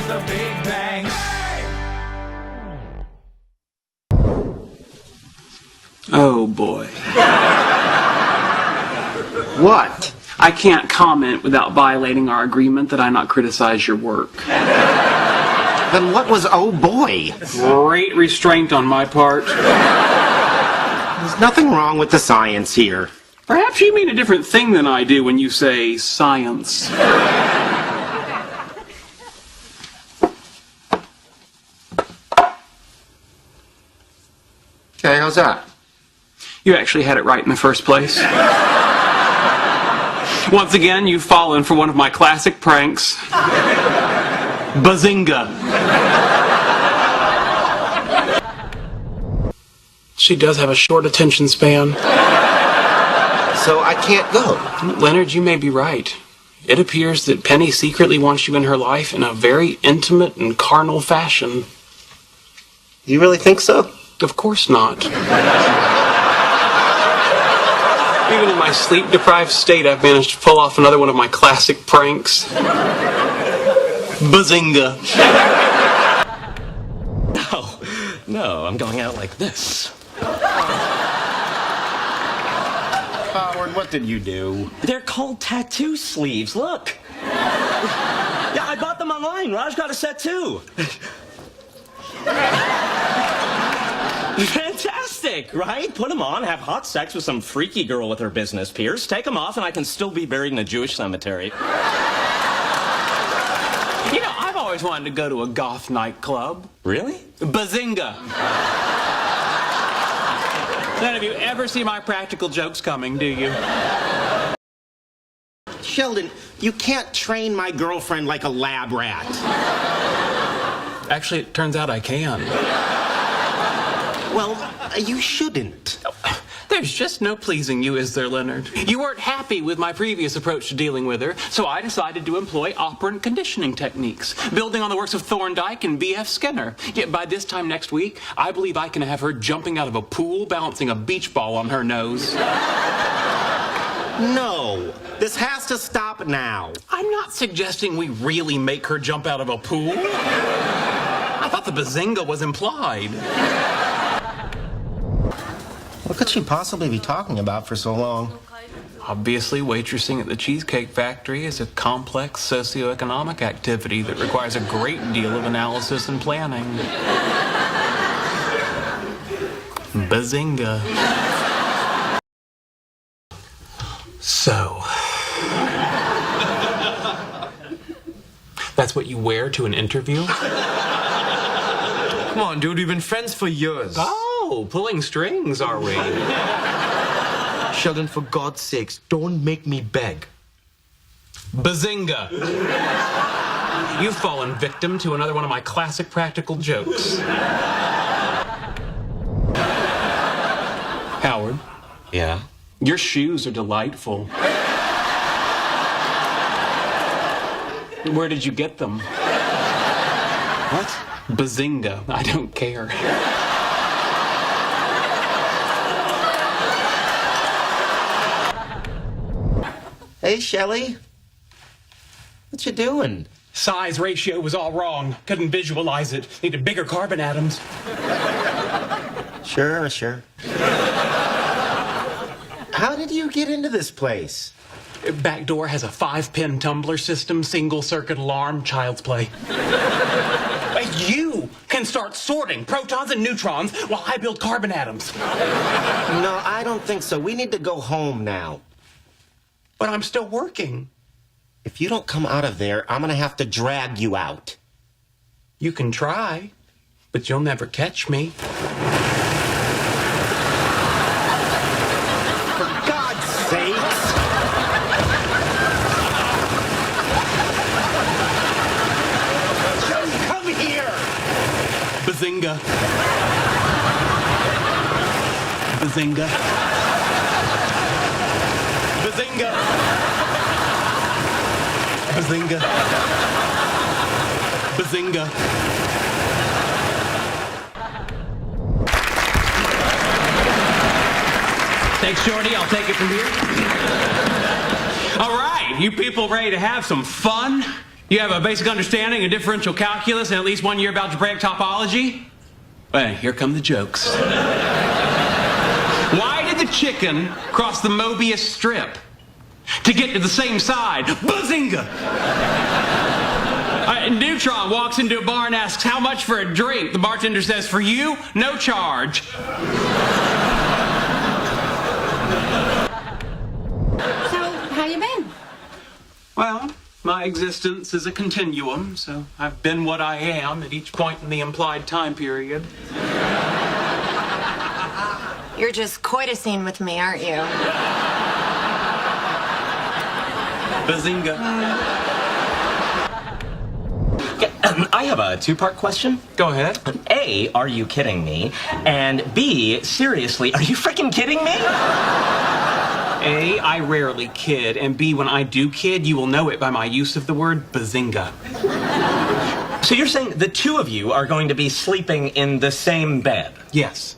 the Big Bang. Oh boy. What? I can't comment without violating our agreement that I not criticize your work. Then what was oh boy? Great restraint on my part. There's nothing wrong with the science here. Perhaps you mean a different thing than I do when you say science. Okay, how's that? You actually had it right in the first place. Once again, you've fallen for one of my classic pranks. Bazinga. She does have a short attention span. So I can't go. Leonard, you may be right. It appears that Penny secretly wants you in her life in a very intimate and carnal fashion. You really think so? Of course not. Even in my sleep-deprived state, I've managed to pull off another one of my classic pranks. Bazinga. No, I'm going out like this. Howard, what did you do? They're called tattoo sleeves, look. Yeah, I bought them online. Raj got a set too. Fantastic, right? Put them on, have hot sex with some freaky girl with her business pierced, take them off, and I can still be buried in a Jewish cemetery. You know, I've always wanted to go to a goth nightclub. Really? Bazinga. None of you ever see my practical jokes coming, do you? Sheldon, you can't train my girlfriend like a lab rat. Actually, it turns out I can. Well, you shouldn't. There's just no pleasing you, is there, Leonard? You weren't happy with my previous approach to dealing with her, so I decided to employ operant conditioning techniques, building on the works of Thorndike and B.F. Skinner. Yet by this time next week, I believe I can have her jumping out of a pool, balancing a beach ball on her nose. No, this has to stop now. I'm not suggesting we really make her jump out of a pool. I thought the Bazinga was implied. What could she possibly be talking about for so long? Obviously, waitressing at the Cheesecake Factory is a complex socioeconomic activity that requires a great deal of analysis and planning. Bazinga. So, that's what you wear to an interview? Come on, dude, we've been friends for years. Oh, pulling strings, are we? Sheldon, for God's sakes, don't make me beg. Bazinga. You've fallen victim to another one of my classic practical jokes. Howard. Yeah? Your shoes are delightful. Where did you get them? What? Bazinga. I don't care. Hey, Shelley. What you doing? Size ratio was all wrong. Couldn't visualize it. Needed bigger carbon atoms. Sure. How did you get into this place? Back door has a 5-pin tumbler system, single circuit alarm, child's play. You can start sorting protons and neutrons while I build carbon atoms. No, I don't think so. We need to go home now. But I'm still working. If you don't come out of there, I'm gonna have to drag you out. You can try, but you'll never catch me. For God's sakes! Just come here! Bazinga. Bazinga. Bazinga. Bazinga. Bazinga. Thanks, Shorty. I'll take it from here. All right, you people ready to have some fun? You have a basic understanding of differential calculus and at least 1 year of algebraic topology? Well, here come the jokes. Why did the chicken cross the Mobius strip? To get to the same side. Bazinga! Neutron walks into a bar and asks, how much for a drink? The bartender says, for you, no charge. So, how you been? Well, my existence is a continuum, so I've been what I am at each point in the implied time period. You're just coitusing with me, aren't you? Bazinga. I have a two-part question. Go ahead. A, are you kidding me? And B, seriously, are you freaking kidding me? A, I rarely kid, and B, when I do kid, you will know it by my use of the word bazinga. So you're saying the two of you are going to be sleeping in the same bed? Yes.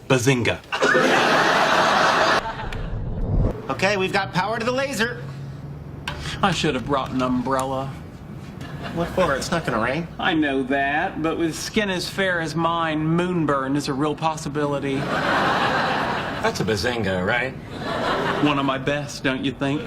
Bazinga. Okay, we've got power to the laser. I should have brought an umbrella. What for? It's not gonna rain. I know that, but with skin as fair as mine, moonburn is a real possibility. That's a bazinga, right? One of my best, don't you think?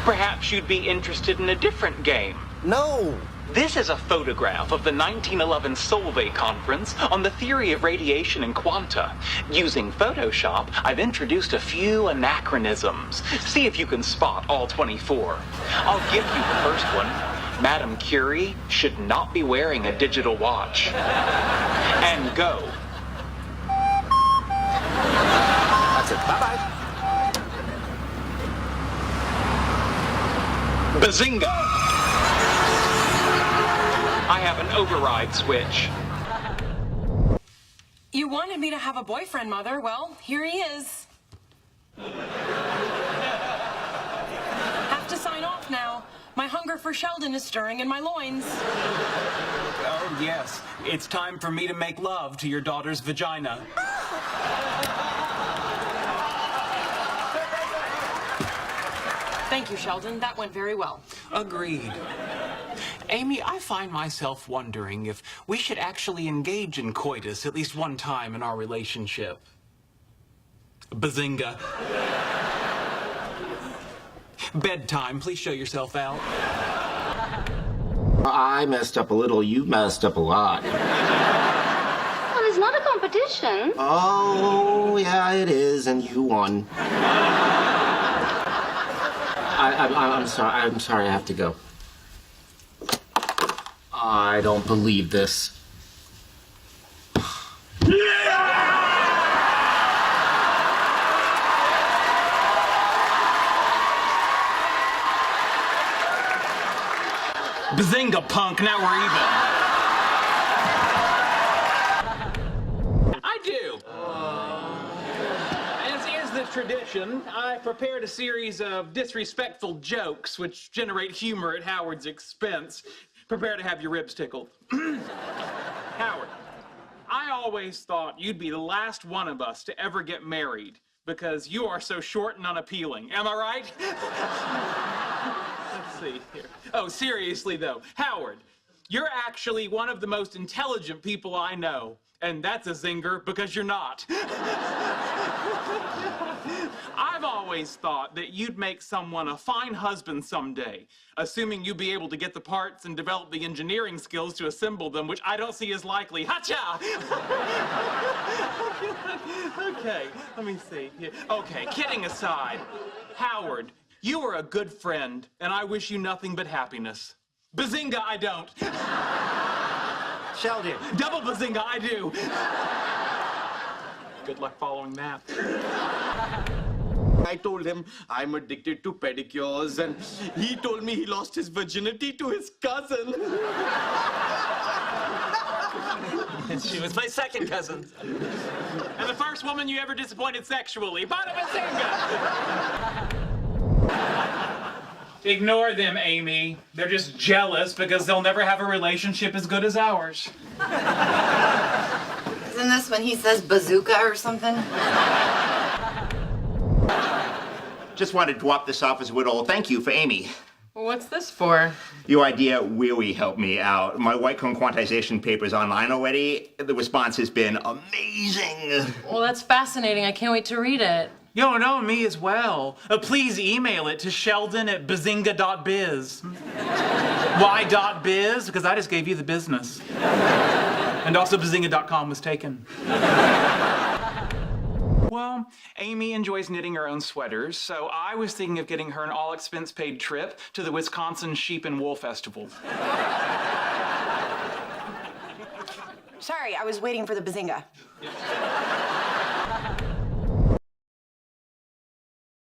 Perhaps you'd be interested in a different game. No. This is a photograph of the 1911 Solvay conference on the theory of radiation and quanta. Using Photoshop, I've introduced a few anachronisms. See if you can spot all 24. I'll give you the first one. Madame Curie should not be wearing a digital watch. And go. That's it. Bye-bye. Bazinga! I have an override switch. You wanted me to have a boyfriend, Mother. Well, here he is. Have to sign off now. My hunger for Sheldon is stirring in my loins. Oh, yes. It's time for me to make love to your daughter's vagina. Thank you, Sheldon. That went very well. Agreed. Amy, I find myself wondering if we should actually engage in coitus at least one time in our relationship. Bazinga. Bedtime, please show yourself out. I messed up a little, you messed up a lot. Well, it's not a competition. Oh, yeah, it is, and you won. I'm sorry, I have to go. I don't believe this. Bazinga, punk, now we're even. I do. As is the tradition, I prepared a series of disrespectful jokes which generate humor at Howard's expense. Prepare to have your ribs tickled. Howard, I always thought you'd be the last one of us to ever get married because you are so short and unappealing. Am I right? Let's see here. Oh, seriously though, Howard, you're actually one of the most intelligent people I know. And that's a zinger because you're not. I've always thought that you'd make someone a fine husband someday, assuming you'd be able to get the parts and develop the engineering skills to assemble them, which I don't see as likely. Ha-cha! Okay, let me see. Okay, kidding aside, Howard, you are a good friend, and I wish you nothing but happiness. Bazinga, I don't. Sheldon. Double bazinga, I do. Good luck following that. I told him I'm addicted to pedicures, and he told me he lost his virginity to his cousin. She was my second cousin. And the first woman you ever disappointed sexually. Bada bazinga! Ignore them, Amy. They're just jealous because they'll never have a relationship as good as ours. Isn't this when he says bazooka or something? Just wanted to drop this off as a little thank you for Amy. What's this for? Your idea really helped me out. My white cone quantization paper's online already. The response has been amazing. Well, that's fascinating. I can't wait to read it. Yo, no, me as well. Please email it to sheldon@bazinga.biz. Why.biz? Because I just gave you the business. And also bazinga.com was taken. Well, Amy enjoys knitting her own sweaters, so I was thinking of getting her an all-expense-paid trip to the Wisconsin Sheep and Wool Festival. Sorry, I was waiting for the Bazinga.